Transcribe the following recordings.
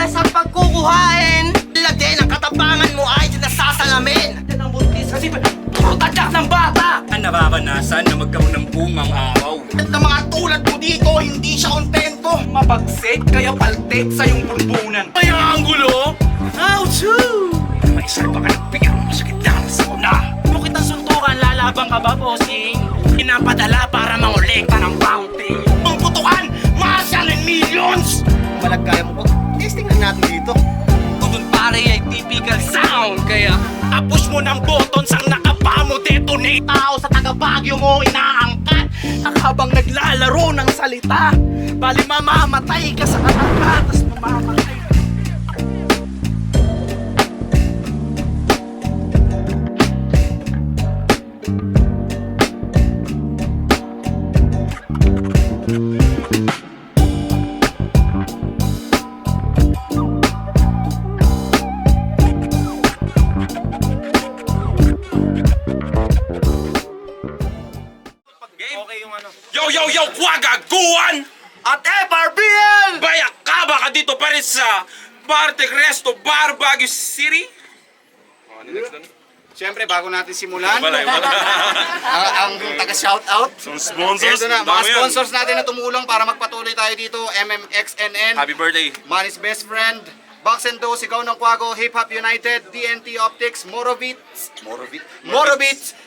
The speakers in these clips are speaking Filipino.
malas ang pagkukuhain. Lagay ng katapangan mo ay nasasalamin. Yan ang buntis kasi puro tadyak ng bata. Ang nararanasan na magkaroon ng bumang araw. At ng mga tulad mo dito, hindi siya kontento. Mapagsik kaya paltek sa iyong pulbunan. Kaya ang gulo. Ouchoo! May salpa ka ng piyang masakit na sa una. Kung kitang suntukan, lalabang ka ba, bossing? Pinapadala para mangolekta ng bounty. Ang putukan, martial and millions! Malag kaya mo ba? Testing lang natin dito. Kung pare ay typical sound, kaya tapos mo ng buttons ang nakapamo detonate. Tao sa taga-Baguio mo inaangkat ang habang naglalaro ng salita. Bali mamamatay ka sa katangka, tas mamamatay. Yo, kwagaguan! At FRBL! Bayak ka ba ka dito pa rin sa Bartek Resto Bar, Baguio City? Siyempre, bago natin simulan, Wala. ang taga-shoutout. Some sponsors. Ito na, dami mga yan. sponsors natin na tumulong para magpatuloy tayo dito. MMXNN, Happy birthday. Manny's Best Friend, Box and Do, Sigaw ng Kwago, Hip Hop United, TNT Optics, Morovitz,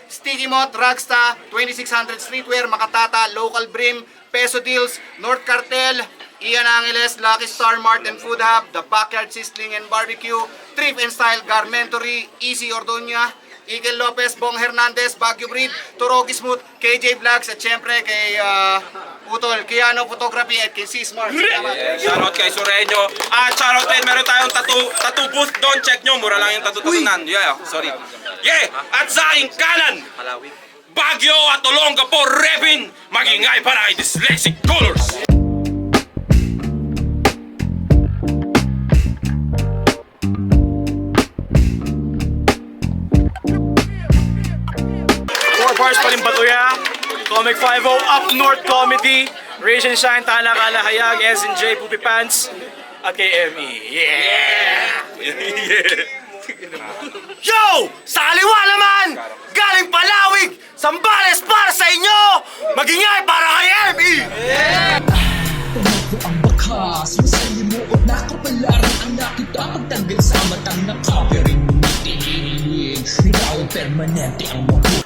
Sticky Mot, Ragsta, 2600 Streetwear, Makatata, Local Brim, Peso Deals, North Cartel, Ian Angeles, Lucky Star Mart and Food Hub, The Backyard Sizzling and Barbecue, Trip and Style Garmentory, Easy Ordoña, Igel Lopez, Bong Hernandez, Baguio Breed, Turogi Smooth, KJ Vlogs, at syempre kay Utol, Kiano Photography at kay C-Smart. Shoutout kay Sureño. Shoutout din. Meron tayong tattoo booth doon. Check nyo. Mura lang yung tattoo-tatunan. Yeah, sorry. Yeah! At sa aking kanan, Baguio at Olongapo Revin. Magingay para ay Dyslexic Colors. Bars pa rin Batuya, Comic 50, Up North Comedy, Rage and Shine, Tala Kalahayag, SNJ, Poopy Pants, at kay ME. Yeah! Yo! Sa kaliwa naman! Galing Palawig! Sambales para sa inyo! Magingay para kay ME! Pangako ang bakas, masalimuot na kapalaran ang nakita pagtanggal sa matang nakaperinig. Ikaw permanente ang mga.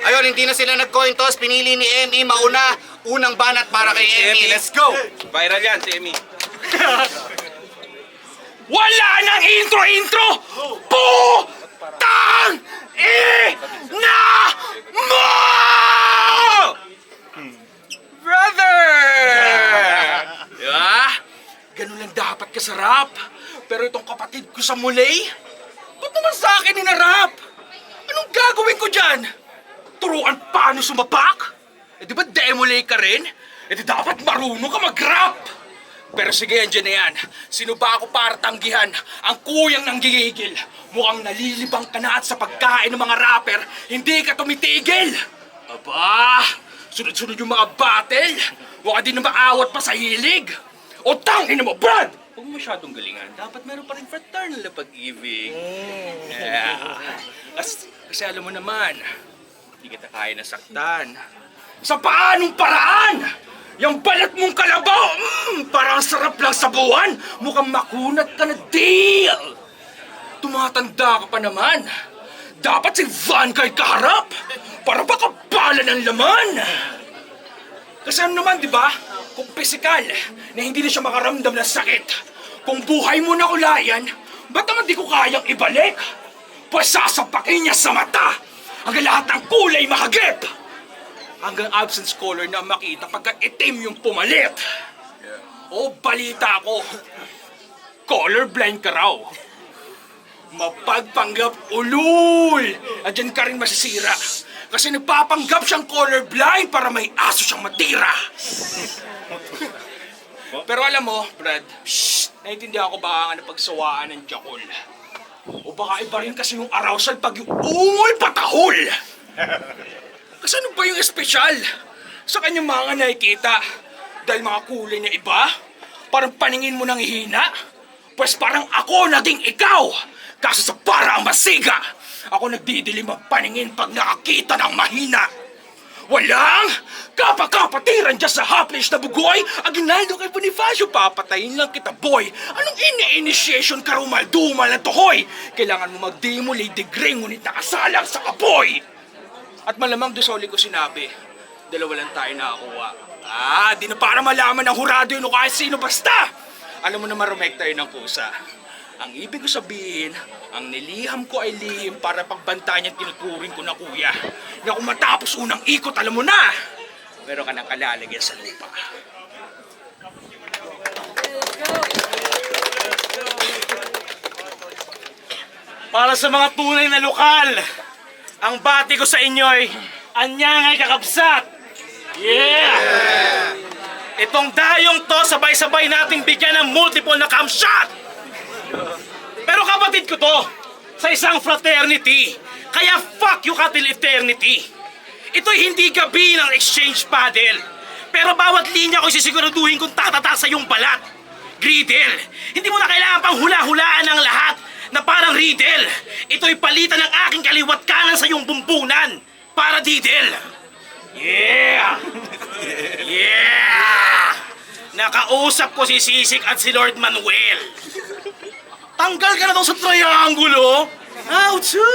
Ayun, hindi na sila nag-coin toss, pinili ni ME mauna, unang banat para kay ME. Let's go! Viral yan si Emi. Wala nang intro! Putang ina mo! Brother! Diba? Ganun lang dapat kasarap. Pero itong kapatid ko sa Mulay, ba't naman sa akin hinarap? Anong gagawin ko dyan? Turuan paano sumapak? Eh di ba demolay ka rin? Eh di dapat marunong ka mag-rap! Pero sige, andyan na yan. Sino ba ako para tanggihan ang kuyang nang gigigil? Mukhang nalilibang ka na at sa pagkain ng mga rapper, hindi ka tumitigil! Aba, sunod-sunod yung mga battle. Huwag ka din na maawat pa sa hilig. O tangin mo, Brad! Huwag mo masyadong galingan. Dapat meron pa rin fraternal na pag-ibig. Yeah. Kasi alam mo naman, hindi kita kaya nasaktan. Sa paanong paraan? Yung balat mong kalabaw, parang sarap lang sa buwan. Mukhang makunat ka na deal. Tumatanda ka pa naman. Dapat si Van kay kaharap para makapalan ng laman. Kasi ano naman, di ba? Kung pisikal, na hindi na siya makaramdam ng sakit. Kung buhay mo na kulayan, ba't naman di ko kayang ibalik? Pues sasapakin niya sa mata hanggang lahat ng kulay makagip. Hanggang absence color na makita pagka itim yung pumalit. O balita ko, colorblind ka raw. Mapagpanggap ulul! Andyan ka rin masisira. Kasi nagpapanggap siyang colorblind para may aso siyang matira. Pero alam mo, Brad, naiintindihan ko baka nga napagsawaan ng Jakol. O baka iba rin kasi yung arousal pag yung ungol patahol. Kasi ano ba yung espesyal sa kanyang mga nakikita? Dahil mga kulay na iba? Parang paningin mo nang hihina? Pwes parang ako naging ikaw. Kaso sa paraang masiga, ako nagdidilim ang paningin pag nakakita ng mahina. Walang kapakapatiran dyan sa haplis na bugoy. Aginaldo kay Bonifacio, papatayin lang kita, boy. Anong ini-initiation karumal-dumal na tohoy? Kailangan mo mag-demo, Lady Grey, ngunit nakasalang sa kapoy. At malamang doon sa uli ko sinabi, dalawa lang tayo nakakuha. Di na para malaman ng hurado yun o kahit sino basta. Alam mo naman, rumekta yun ng kusa. Ang ibig ko sabihin, ang niliham ko ay lihim para pagbantaan yung tinuturing ko na kuya. Na kung matapos unang ikot, alam mo na, meron ka ng kalalagyan sa lupa. Para sa mga tunay na lokal, ang bati ko sa inyo'y anyangay kakabsat! Yeah! Itong dayong to, sabay-sabay nating bigyan ng multiple na camshot! Pero kapatid ko to, sa isang fraternity, kaya fuck you katil eternity. Ito'y hindi gabi ng exchange paddle, pero bawat linya ko sisiguraduhin kung tatata sa iyong balat. Griddle, hindi mo na kailangan pang hula-hulaan ng lahat na parang riddle. Ito'y palitan ng aking kaliwat kanan sa iyong bumbunan para diddle. Yeah! Yeah! Nakausap ko si Sisik at si Lord Manuel. Tanggal ka na daw sa triangulo. How to?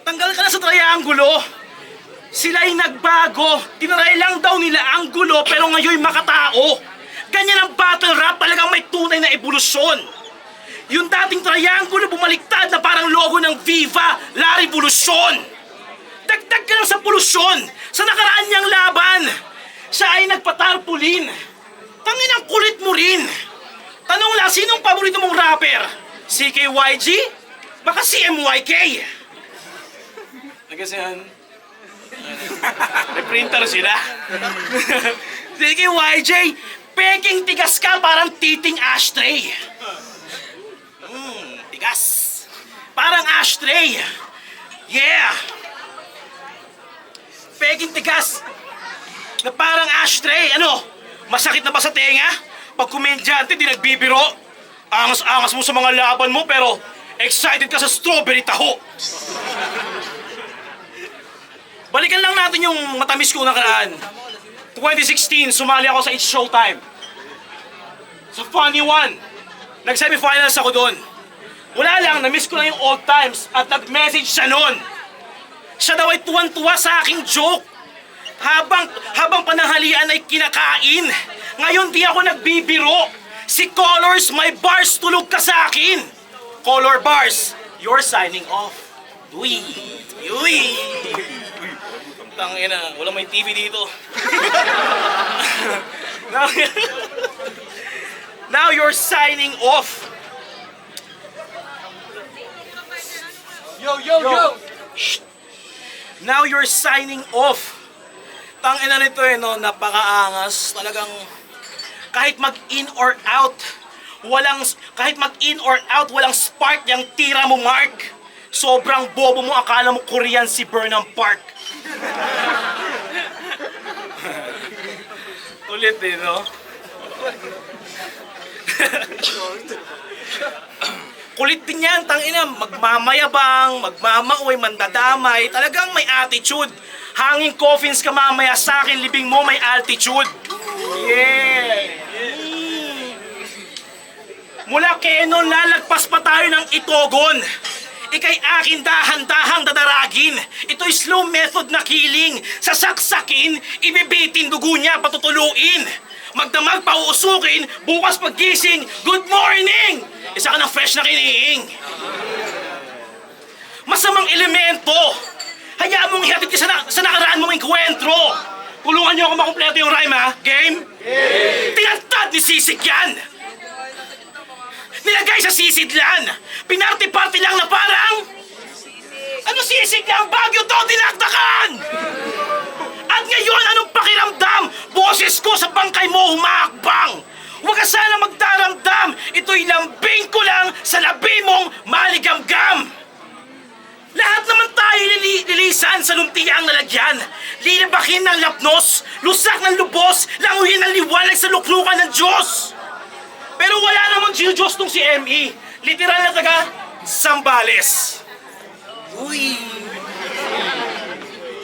Tanggal ka na sa triangulo. Sila'y nagbago. Tinaray lang daw nila ang gulo pero ngayon makatao. Ganyan ang battle rap, talagang may tunay na ebolusyon. Yung dating triangulo bumaliktad na parang logo ng Viva La Revolution. Dagdag ka lang sa polusyon. Sa nakaraan niyang laban, siya ay nagpatarpulin. Tangin ang kulit mo rin. Tanong lang, sinong paborito mong rapper? CKYG? Baka CMYK? Nagkasihan. May printer sila. CKYJ, peking tigas ka parang titing ashtray. Tigas. Parang ashtray. Yeah. Peking tigas na parang ashtray. Ano? Masakit na ba sa tenga? Pag komedyante, di nagbibiro. Angas-angas mo sa mga laban mo, pero excited ka sa strawberry taho. Balikan lang natin yung matamis ko nakaraan. 2016, sumali ako sa It's Showtime. Sa Funny One. Nag-semifinals ako doon. Wala lang, na-miss ko lang yung old times at nag-message siya noon. Siya daw ay tuwan-tuwa sa aking joke. Habang pananghalian ay kinakain. Ngayon di ako nagbibiro. Si Colors, may bars, tulog ka sa akin. Color bars, you're signing off. Uy! Uy! Tangina, walang may TV dito. Now you're signing off. Yo! Shh. Now you're signing off. Tangina nito no, napakaangas. Talagang kahit mag-in or out, walang spark yung tira mo, Mark. Sobrang bobo mo, akala mo Korean si Burnham Park. Ulit eh, no? Kulit din yan, tangina. Magmamayabang, magmamauwi, mandadamay. Talagang may attitude. Hanging coffins ka mamaya sa akin, libing mo may altitude. Yeah! Mula Kenon, lalagpas pa tayo ng Itogon. Ika'y akin dahan-dahang dadaragin. Ito'y slow method na killing. Sasaksakin, ibibitin dugo niya, patutuluin. Magdamag, pauusukin, bukas paggising, good morning! Isa ka ng fresh na kiniing. Masamang elemento. Hayaan mong ihatid ka sa nakaraan mong enkwentro. Tulungan niyo ako makumpleto yung rhyme, ha? Game? Game! Tinatad ni Sisig yan! Nilagay sa sisidlan! Pinarty-party lang na parang... Ano sisig lang? Bagyo to! Dinakdakan! At ngayon, anong pakiramdam? Boses ko sa bangkay mo humakbang! Huwag ka sana magdaramdam! Ito'y lambing ko lang sa labi mong maligamgam! Lahat naman tayo lilisan sa lumpiang nalagyan. Lilibakin ng lapnos, lusak ng lubos, languhin ng liwanag sa luklukan ng Diyos. naman sino Diyos tong si M.E.? Literal na taga Zambales. Uy!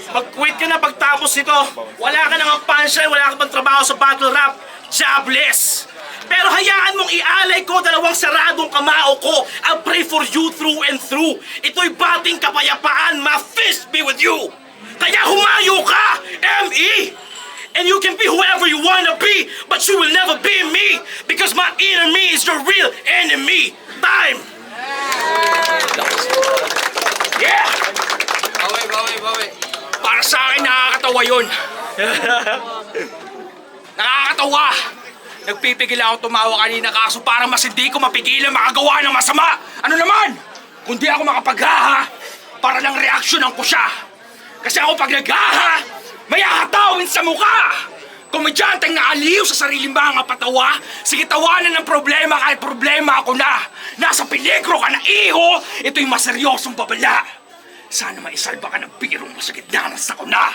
Mag-quit ka na pagtapos nito. Wala ka nang punchline, wala ka pang trabaho sa battle rap. Jobless! Pero hayaan mong ialay ko dalawang saradong kamao ko. I'll pray for you through and through. Ito'y bating kapayapaan. My fist be with you. Kaya humayo ka, M.E. And you can be whoever you wanna be, but you will never be me. Because my enemy is your real enemy. Time! Yeah! Bawi. Para sa akin, nakakatawa yun. Nakakatawa. Nagpipigil ako tumawa kanina kaso para mas hindi ko mapigilan makagawa ng masama. Ano naman? Kundi ako makapaghaha para lang reaksyonan ko siya. Kasi ako pag naghaha, may hahatawin sa mukha. Komedyanteng naaliw sa sariling mga patawa, sige tawanan ng problema kahit problema ako na. Nasa peligro ka na iho, ito'y maseryosong babala. Sana maisalba ka ng birong masakit na ng sakuna.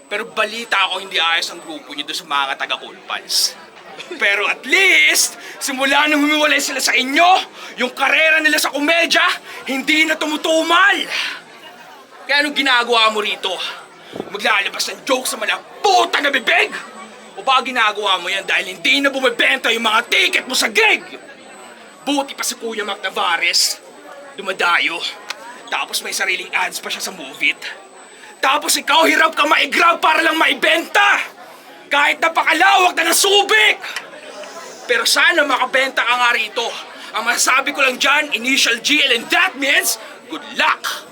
Pero balita ako hindi ayos ang grupo niyo doon sa mga taga-Kulpans. Pero at least, simula nang humiwalay sila sa inyo, yung karera nila sa komedya, hindi na tumutumal. Kaya anong ginagawa mo rito? Maglalabas ng joke sa malaputa na bibig? O ba ginagawa mo yan dahil hindi na bumibenta yung mga ticket mo sa gig? Buti pa si Kuya Mac Navarez, dumadayo. Tapos may sariling ads pa siya sa Move It. Tapos ikaw hirap ka maigrab para lang maibenta. Kahit napakalawak na ng subik. Pero sana makabenta ka nga rito. Ang masasabi ko lang dyan, initial GL, and that means good luck.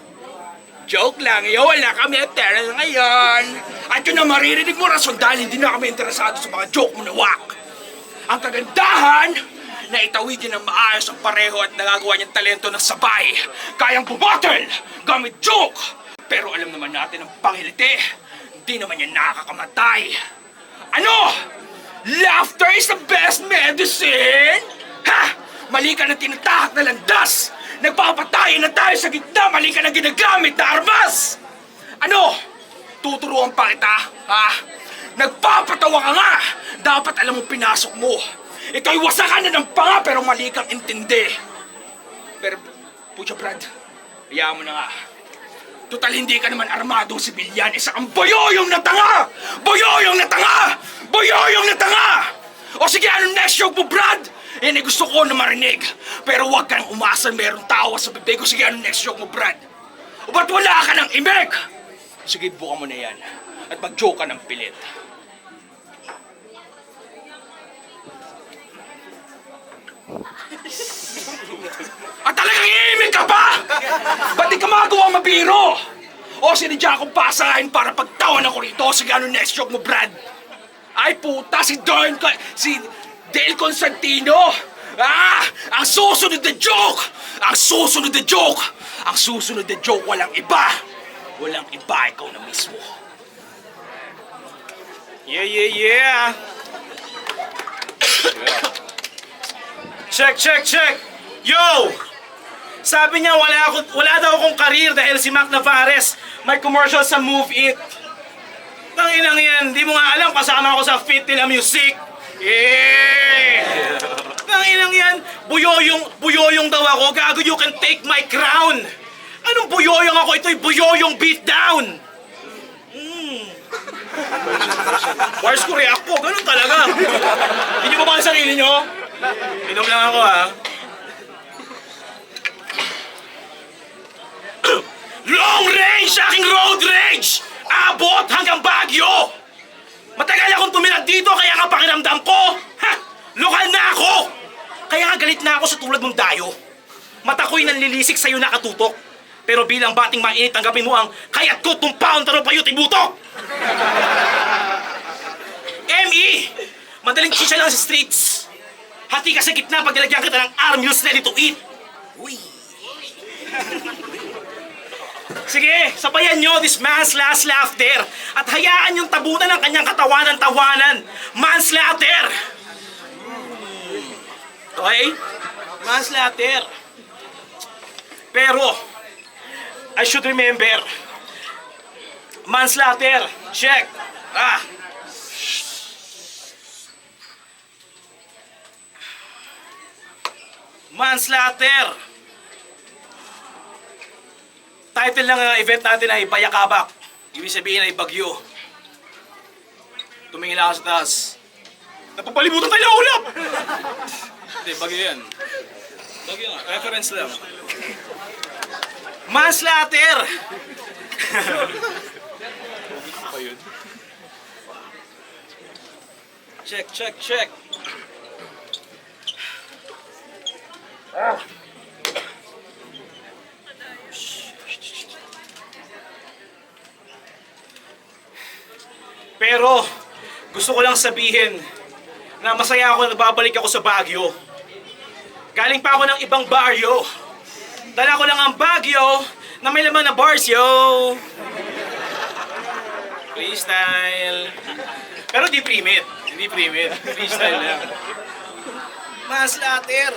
Joke lang, wala kami at pera ngayon. At yun ang maririnig mo rason dahil hindi na kami interesado sa mga joke mo na wak. Ang kagandahan, na itawidin ng maayos ang pareho at nagagawa niyang talento ng sabay. Kayang bumattle, gamit joke. Pero alam naman natin ang pangiliti, hindi naman yan nakakamatay. Ano? Laughter is the best medicine? Ha? Mali ka na tinatahak na landas. Nagpapatayin na tayo sa gitna, mali ka na ginagamit na armas! Ano? Tuturuan pa kita, ha? Nagpapatawa ka nga! Dapat alam mo pinasok mo. Ito'y wasakan na ng panga pero mali kang intindi. Pero, pucha Brad, hayaan mo na nga. Total hindi ka naman armadong sibilyan, isa kang boyoyong na tanga! Boyoyong na tanga! Boyoyong na tanga! O sige, anong next joke mo, Brad? Yan ay gusto ko na marinig. Pero huwag ka nang umasa merong tawa sa bibig ko. Sige, anong next joke mo, Brad? O ba't wala ka ng imik? Sige, buka mo na yan. At mag-joke ka ng pilit. At talagang iimik ka pa? Ba't di ka magawa mabiro? O sinidya akong pasahin para pagtawan ako rito. Sige, anong next joke mo, Brad? Ay puta, si Dale Constantino! Ah! Ang susunod na joke! Ang susunod na joke! Ang susunod na joke, walang iba! Walang iba, ikaw na mismo. Yeah. Check! Yo! Sabi niya wala daw akong career dahil si Mac Navarez may commercial sa Move It. Tanginang yan, di mo nga alam kasama ako sa Fit nila Music. Yeah! Tanginang yan, buyoyong daw ako. Gago, you can take my crown. Anong buyoyong ako? Ito'y buyoyong beatdown. Wars ko react po, ganun talaga. Hindi niyo ba ang sarili niyo? Inom lang ako, ha? Long range, aking road rage! Abot hanggang Baguio! Matagal akong tumilag dito kaya nga pakiramdam ko! Ha! Lokal na ako! Kaya nga galit na ako sa tulad mong dayo. Mata ko'y nanlilisik sa'yo nakatutok. Pero bilang bating mainit, tanggapin mo ang kayat ko tumpaon taro payot ibutok! M.E. Madaling chicha lang sa streets. Hati ka sa gitna pag nilagyan kita ng armuse ready to eat. Uy! Sige, sabayan nyo this man's last laughter at hayaan yung tabunan ng kanyang katawanan-tawanan. Manslaughter! Okay? Manslaughter. Pero, I should remember, manslaughter, check. Manslaughter! Title ng event natin ay Bayakabak. Ibig sabihin ay bagyo. Tumingin lang ako sa taas. Napapalibutan tayo ng ulap! Hindi, bagyo yan. Bagyo nga, reference lang. Manslaughter! Check, check, check. Pero, gusto ko lang sabihin na masaya ako na babalik ako sa Baguio. Galing pa ako ng ibang baryo. Dala ko lang ang Baguio na may laman na bars, yo! Freestyle. Pero di primit. Hindi primit. Freestyle lang. Manslaughter.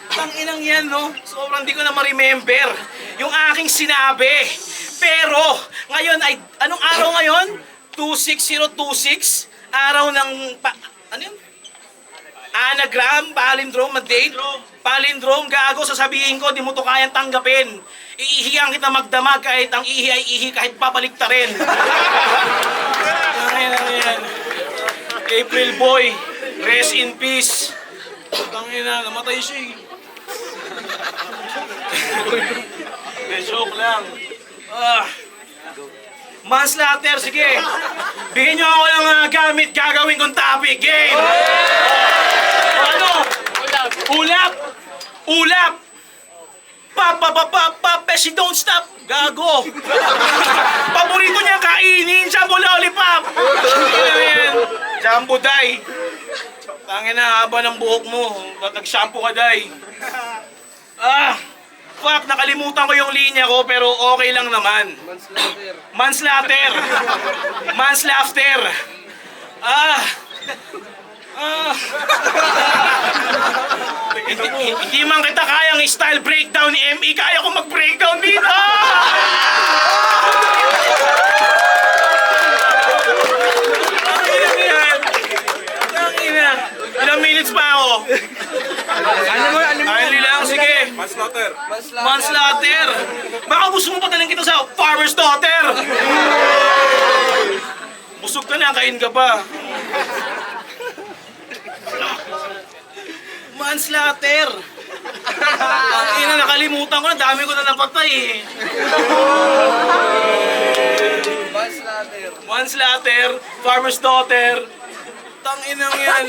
Tanginang yan, no? Sobrang di ko na ma-remember yung aking sinabi. Pero, ngayon ay, anong araw ngayon? 26026? Araw ng, ano yun? Anagram, palindrome, date, palindrome, gago, sasabihin ko, di mo to kayang tanggapin. Iihiyan kita magdamag kahit ang ihi ay ihi kahit babalik ta rin. Ayan. April boy, rest in peace. Tangina, namatay siya eh. Joke lang. Manslaughter, sige. Bigyan niyo ako ng gamit, gagawin kong topic. Game! Ano? Ulap! Ulap! Beshi, don't stop! Gago! Paborito niya kainin, Jumbo Lollipop! Jumbo Day! Tangin na, haba ng buhok mo. Nag-shampoo ka, Day. Fuck, nakalimutan ko yung linya ko pero okay lang naman. Manslaughter. Manslaughter. Hindi man kita kayang style breakdown ni ME, kaya ko mag-breakdown dito! Ilang minutes pa ako? Ano mo? Lang, sige. Manslaughter. Manslaughter! Baka gusto mo pataling kita sa farmer's daughter! Busog ka na, kain ka pa. Manslaughter! Ang ina, nakalimutan ko na, dami ko na napatay eh. Manslaughter, farmer's daughter. Tanginang yan.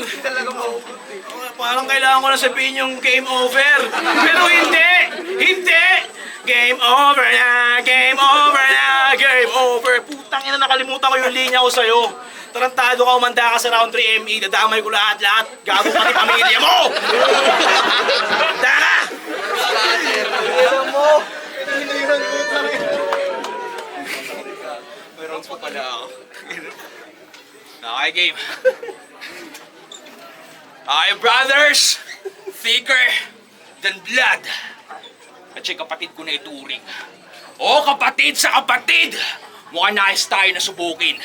Parang kailangan ko na sabihin yung game over. Pero hindi! Hindi! Game over na! Game over na! Game over! Putang ina, nakalimutan ko yung linya ko sa'yo. Tarantado ka, umanda ka sa round 3 ME. Dadamay ko lahat-lahat. Gago pati pamilya mo! Daka! May rounds pa pala ako. Okay, game. Okay, brothers, thicker than blood. At siya kapatid ko na ituring. O kapatid sa kapatid, mukhang nais tayo na subukin.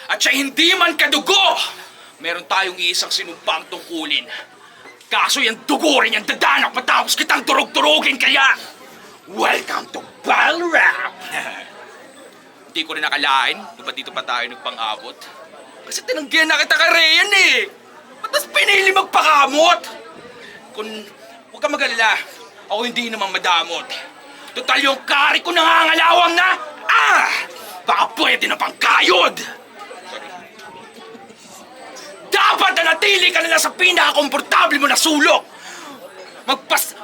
At siya hindi man kadugo, meron tayong isang sinumpang tungkulin. Kaso yung dugo rin yung dadanak matapos kitang turog-turugin, kaya welcome to Battle Rap! Hindi ko rin nakalain, ba't dito pa tayo nagpang-abot? Kasi tinanggihan na kita kay Rayan eh! Ba't pinili magpakamot? Huwag ka mag-alala, ako hindi naman madamot. Total yung kari ko nangangalawang na, baka pwede na pang kayod! Dapat nanatili ka na lang sa pinaka-komportable mo na sulok!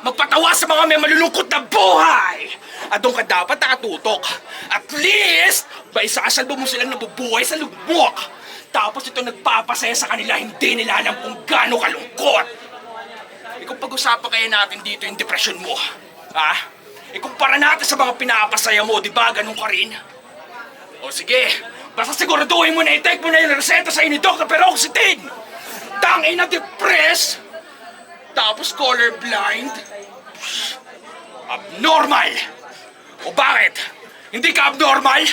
Magpatawa sa mga may malulungkot na buhay! At doon ka dapat nakatutok. At least, ba isasalbo mo silang nabubuhay sa lugmok. Tapos ito nagpapasaya sa kanila, hindi nila alam kung gaano kalungkot. Kung pag-usapan kaya natin dito yung depression mo, ikumpara natin sa mga pinapasaya mo, di ba ganun ka rin? O sige, basta siguraduhin mo na i-take mo na yung reseta sa ni Dr. Peroxetine. Tangin na depressed, tapos colorblind. Abnormal! O bakit? Hindi ka abnormal?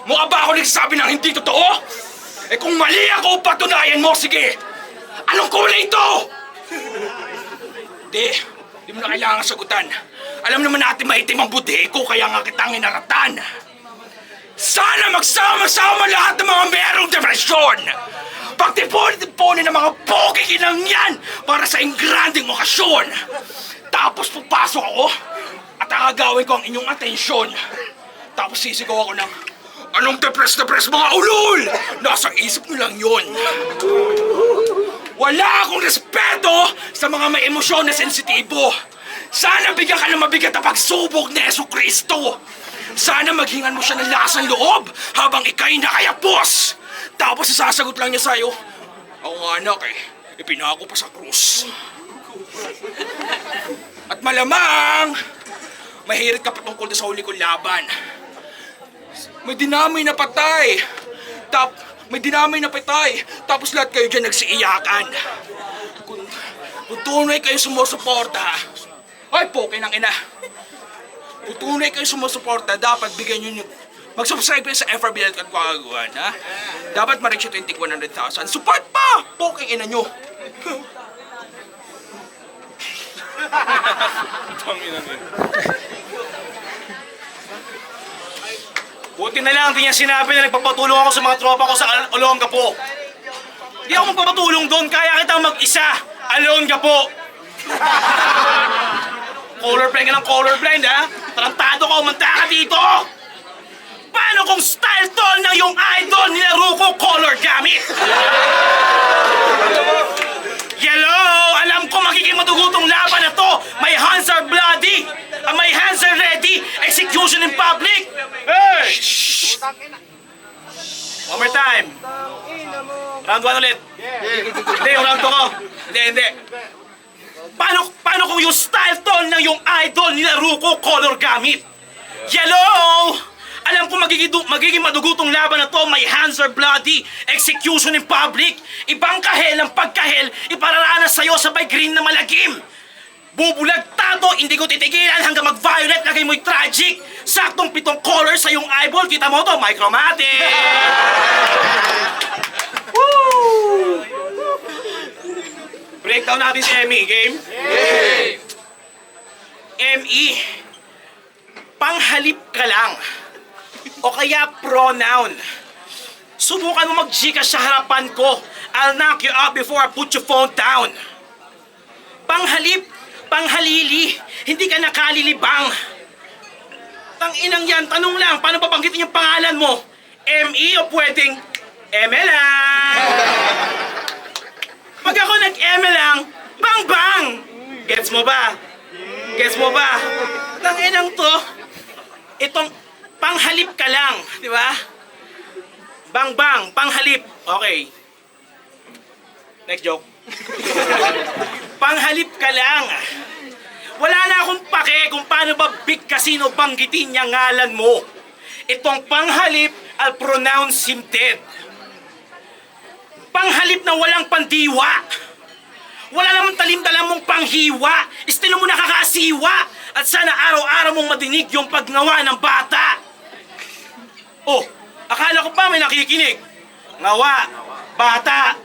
Mukha ba ako nagsasabi ng hindi totoo? Eh kung mali ako, patunayan mo, sige! Anong kulay ito? Di mo na kailangan sagutan. Alam naman natin maitim ang budhe ko, kaya nga kitang inaratan. Sana magsama-sama lahat ng mga merong depresyon. Pagtipunin-tipunin ng mga poging inang yan para sa ingranding okasyon. Tapos pupasok ako at agagawin ko ang inyong atensyon. Tapos sisigaw ako ng, anong depres-depres mga ulol? Nasa isip nyo lang yun. Wala akong respeto sa mga may emosyon na sensitibo. Sana bigyan ka ng mabigat na pagsubok ni Yesu Kristo. Sana maghingan mo siya ng lasang loob habang ika'y nakayapos. Tapos sasagot lang niya sa'yo, ako nga anak ipinako pa sa krus. At malamang, mahirit ka patungkol sa huli kong laban. May dinamay na patay. Tapos lahat kayo dyan nagsiiyakan. Kung tunay kayo sumusuporta, ay poke ng ina. Kung tunay kayo sumusuporta, dapat bigyan nyo nyo. Mag-subscribe kayo sa FRB at Kagaguhan, ha? Dapat ma-reach yung 100,000. Support pa! Poking ina nyo. Buti na lang, hindi niya sinabi na nagpapatulong ako sa mga tropa ko sa Olongapo. Hindi ako magpapatulong doon, kaya kitang mag-isa. Olongapo. Colorblind ka ng colorblind, ha? Tarantado ka, umanta ka dito! Paano kung style tall ng yung idol nilaro ko color gamit? Yellow! Alam ko magiging madugutong laban na to! My hands are bloody! My hands are ready! Execution in public! Hey! Shh! One more time! Round 1 ulit! Hindi, yung round 2 ko! Hindi! Paano kung yung style tone ng yung idol nilaro ko color gamit? Yellow! Alam ko magiging madugutong laban na to. My hands are bloody. Execution in public. Ibang kahel ang pagkahel. Ipararanas sa'yo sabay green na malagim. Bubulag tato, hindi ko titigilan hanggang mag-violet. Lagay mo'y tragic. Saktong 7 colors sa yung eyeball. Kita mo to, Micromatic. Woo! Breakdown natin si ME. Game? ME. Panghalip ka lang. O kaya pronoun. Subukan mo mag-Gcash sa harapan ko. I'll knock you out before I put your phone down. Panghalip, panghalili, hindi ka nakalilibang. Tanginang yan, tanong lang, paano babanggitin yung pangalan mo? ME o pwedeng ML lang? Pag ako nag-ML lang, bang-bang! Gets mo ba? Gets mo ba? Tanginang to, itong panghalip ka lang, di ba? Bang-bang, panghalip. Okay. Next joke. Panghalip ka lang. Wala na akong pake kung paano ba bigkasin o banggitin niya ngalan mo. Itong panghalip, I'll pronounce him dead. Panghalip na walang pandiwa. Wala namang talim-talam mong panghiwa. Estilo mo nakakaasiwa. At sana araw-araw mong madinig yung pagnawa ng bata. Oh, akala ko pa may nakikinig. Ngawa, bata.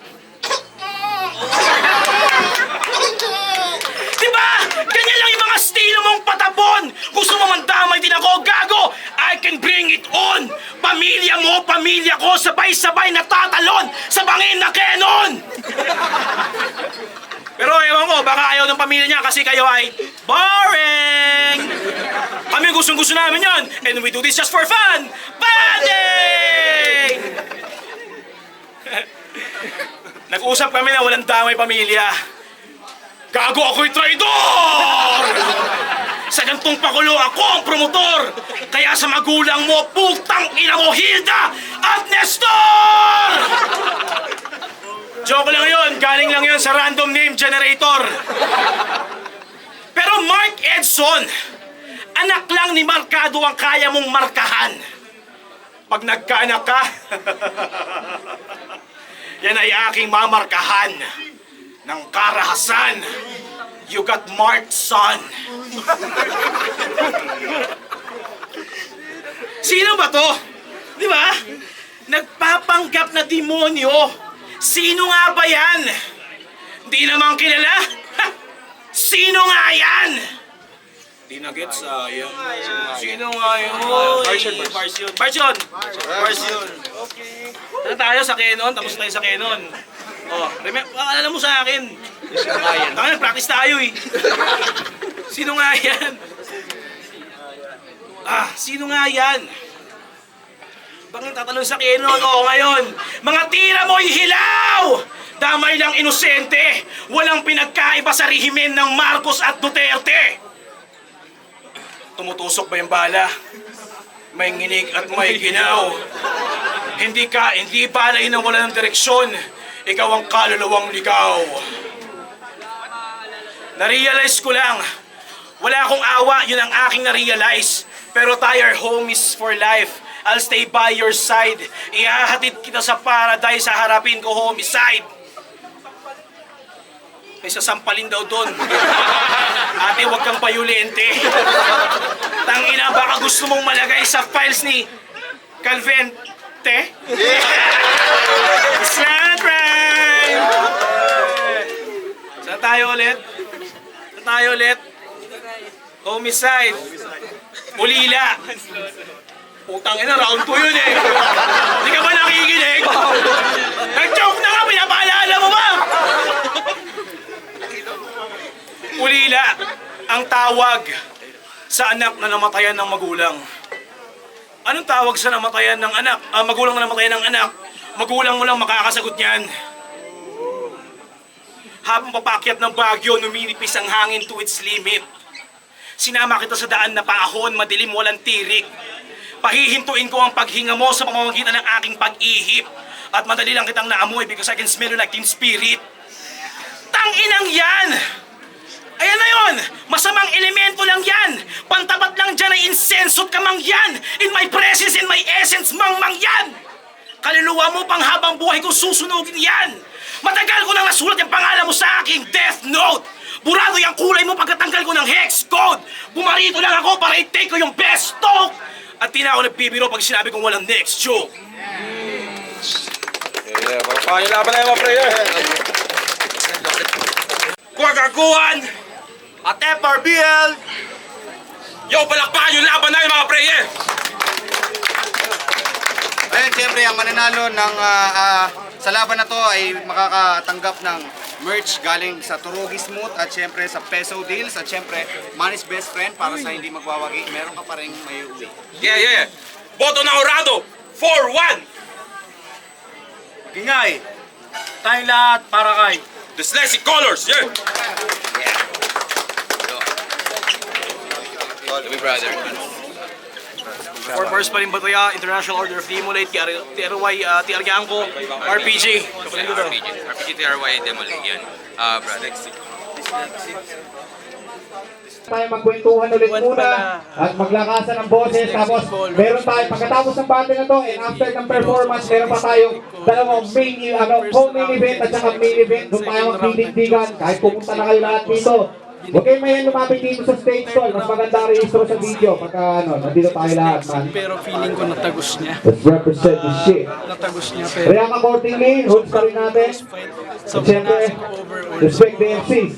Diba? Ganyan lang yung mga estilo mong patapon. Gusto mo mandamay din ako, gago. I can bring it on. Pamilya mo, pamilya ko, sabay-sabay natatalon sa bangin na Kenon. Pero ewan ko, baka ayaw ng pamilya niya kasi kayo ay boring! Kami gustong-gusto namin yan, and we do this just for fun! Banding! Nag-usap kami na walang damay pamilya. Gago, ako'y traidor! Sa gantong pakulo, ako ang promotor! Kaya sa magulang mo, putang ina mo, Hilda at Nestor! Joke lang yun, galing lang yun sa random name generator. Pero Mark Edson, anak lang ni Markado ang kaya mong markahan. Pag nagkaanak ka, yan ay aking mamarkahan ng karahasan. You got marked, son. Sino ba to? Di ba? Nagpapanggap na demonyo. Sino nga ba yan? Di naman kilala? Ha! Sino nga yan? Di na gets, sayang. Sino nga yun? Bars yun. Okay. Ano tayo sa Canon? Tapos tayo sa Canon. Oh, alam mo sa akin. Sino nga yan? Practice tayo eh. Sino nga yan? Sino nga yan? Bakit tatalon sa Canon? Oo, ngayon. Mga tira mo'y hilaw! Damay lang inosente. Walang pinagkaiba sa rehimen ng Marcos at Duterte. Tumutusok ba yung bala? May nginig at may ginaw. Hindi balay na wala ng direksyon. Ikaw ang kaluluwang ligaw. Na-realize ko lang, wala akong awa, yun ang aking na-realize. Pero tayo are homies for life. I'll stay by your side. Ihahatid kita sa paradise, sa harapin ko homicide. May sasampalin daw doon. Ate, huwag kang payulente. Tangina, baka gusto mong malagay sa files ni Calvente? It's not right! Saan tayo ulit? Homicide. Ulila. Putang ina, round 2 yun eh. Hindi ka ba nakikinig? Nag-joke na nga, pinapaalala mo ba? Ulila, ang tawag sa anak na namatayan ng magulang. Anong tawag sa namatayan ng anak? Magulang na namatayan ng anak. Magulang mo lang makakasagot niyan. Habang papakyat ng Baguio, numinipis ang hangin to its limit. Sinama kita sa daan na paahon, madilim, walang tirik. Pahihintuin ko ang paghinga mo sa pamamagitan ng aking pag-ihip. At madali lang kitang naamoy because I can smell you like in spirit. Tanginang yan! Ayan na yun! Masamang elemento lang yan! Pantapat lang dyan ay insensot ka mang yan! In my presence, in my essence, mang yan! Kaluluwa mo pang habang buhay ko susunugin yan! Matagal ko nang nasulat yung pangalan mo sa aking death note! Burado yung kulay mo pagkatanggal ko ng hex code! Bumarito lang ako para i-take ko yung best talk! At di na ako nagpibiro pag sinabi kong walang next joke! Parang laban na yung mga prayer. Kuwagaguhan! At FRBL, Yo, palakpakan yung laban na yung mga prayer! ayun, siyempre, ang mananalo ng sa laban na to ay makakatanggap ng merch galing sa Turugi Smooth at siyempre sa Peso Deals at siyempre Manny's Best Friend para sa hindi magwawagi. Meron ka pa rin may uwi. Yeah. Boto na Orado! 4-1! Ingay! Tayong lahat para kay Dyslexic Colors, yeah! Four bars pa rin ba ito ya? International Order of Demolate, TRY, TRGAN ko, RPG. Kapatid ko daw. RPG TRY Demolic yan. Brother. Tayo magkwentuhan ulit muna at maglakasan ng boses, tapos meron tayo pagkatapos ng battle na to and after ng performance meron pa tayong dalawang co-main event at saka main event. Doon tayo magdidigdigan kahit pumunta na kayo lahat dito. Huwag kayo mayan lumapit dito sa stage tol, mas maganda rehistro sa video pagka nandito tayo lahat, man. Pero feeling ko natagos niya. Let's represent the shit. Natagos niya pero React accordingly, holds pa rin natin. At syempre, respect the MCs.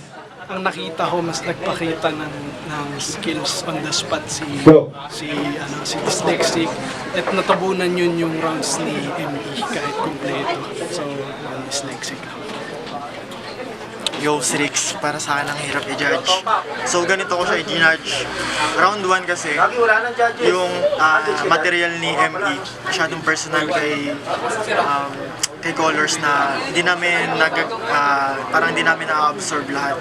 ang nakita ko mas nagpakita ng skills on the spot si Go. si Dyslexic at natabunan yun yung rounds ni ME kahit kompleto. So, Dyslexic. Yo, Srix, para sa akin ang hirap i-judge. So, ganito ko siya i-judge. Round 1 kasi, yung material ni ME, masyadong personal kay Colors na hindi namin parang hindi namin na-absorb lahat.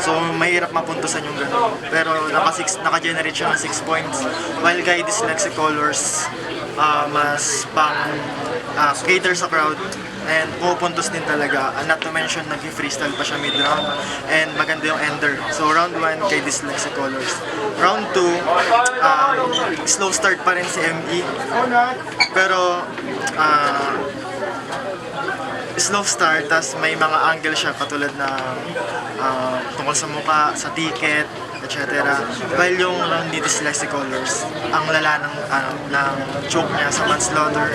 So, mahirap mapuntusan yung gano'n. Pero naka-generate siya ng 6 points. While kay Dyslexic Colors, mas pang cater sa crowd and pupuntos din talaga. Not to mention, nag-freestyle pa siya mid-round and maganda yung ender. So round 1 kay Dyslexic Colors. Round 2, slow start pa rin si ME. Pero slow start, tas may mga angle siya katulad na tungkol sa mukha, sa ticket, etc. While yung round ni Dyslexic Colors, ang lala ng choke niya sa manslaughter.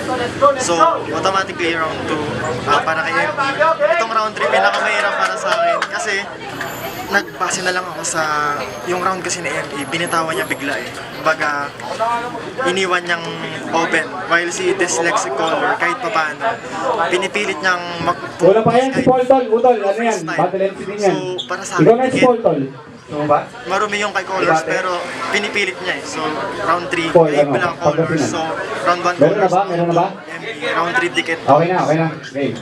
So, automatically round 2 para kay ME. Itong round 3 pinakamahirap para sa akin kasi nagbase na lang ako sa yung round kasi ni ME, binitawan niya bigla eh. Kumbaga, iniwan niyang open. While si Dyslexic Color, kahit pa paano, pinipilit niyang Wala pa yan si Paul Tol. Udol, ano yan? Battle MC din yan. So, para sa Ikaw na si akin, Paul Tol. Ano ba? marumi yung kay Colors pero pinipilit niya eh. So, round 3, Paul, ay ano, lang Colors. pagkasinan. So, round 1 Meron na Colors. ba? Meron na ba? ME, round 3 Dikit. Okay na, okay na. Okay.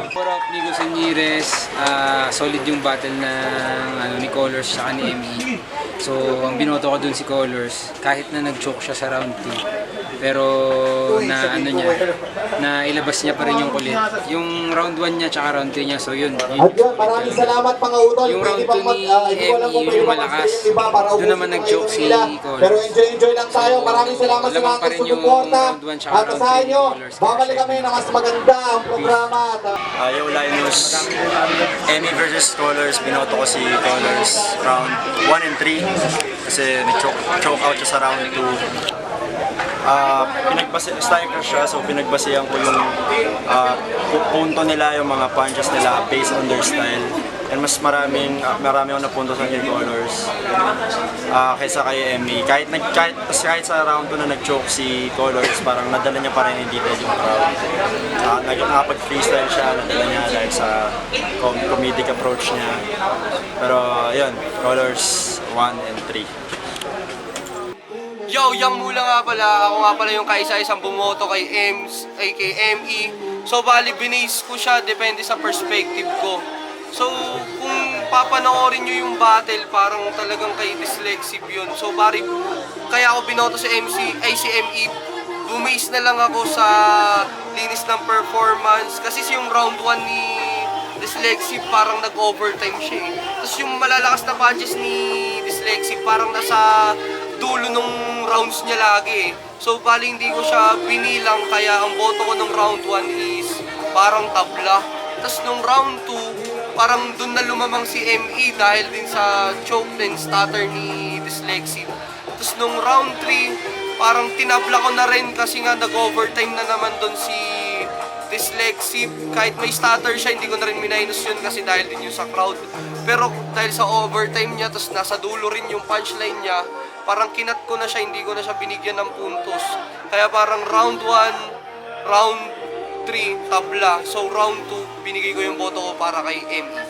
For up Nico Senires, solid yung battle ng ni Colors sa ni ME. So, ang binoto ko dun si Colors, kahit na nag-choke siya sa round 2, pero na ilabas niya pa rin yung kulit. Yung round 1 niya tsaka round 2 niya, so yun. At yun, maraming salamat mga udol. Yung Pwede round bang 2 ni ME, yung malakas, doon naman nag-choke si Colors. Pero enjoy lang tayo. Maraming salamat sa Lamang lahat pa ng rin yung sumuporta. round 1 tsaka At round asahan 3 nyo, ni Colors. babalik kami na mas maganda ang programa. Yo Linus, ME versus Colors, binoto ko si Colors round 1 and 3 kasi choke out siya sa round 2. Striker siya, so pinagbasihan ko yung punto nila, yung mga punches nila based on their style. And mas marami akong napunto sa kay Colors kaysa kay ME. Kahit sa round 2 na nag-choke si Colors, parang nadala niya pa rin yung detail yung crowd. Nakapag-freestyle siya, nadala niya dahil sa comedic approach niya. Pero yun, Colors 1 and 3. Yo, Yang Mula nga pala. Ako nga pala yung kaisa-isang bumoto kay ME. So, bali, binase ko siya, depende sa perspective ko. So, kung papanoorin nyo yung battle, parang talagang kay Dyslexic yun. So, bali, kaya ako binoto si ME. Bumase na lang ako sa linis ng performance. Kasi yung round 1 ni Dyslexic, parang nag-overtime siya eh. Tapos yung malalakas na punches ni Dyslexic, parang nasa dulo nung rounds niya lagi eh. So bali hindi ko siya binilang, kaya ang boto ko nung round 1 is parang tabla. Tapos nung round 2, parang dun na lumamang si ME dahil din sa choke and stutter ni Dyslexic. Tapos nung round 3, parang tinabla ko na rin kasi nga nag-overtime na naman dun si Dyslexic. Kahit may stutter siya, hindi ko na rin minus yun kasi dahil din yun sa crowd. Pero dahil sa overtime niya, tapos nasa dulo rin yung punchline niya, parang kinat ko na siya, hindi ko na siya binigyan ng puntos. Kaya parang round 1, round 3, tabla. So round 2, binigay ko yung boto ko para kay ME.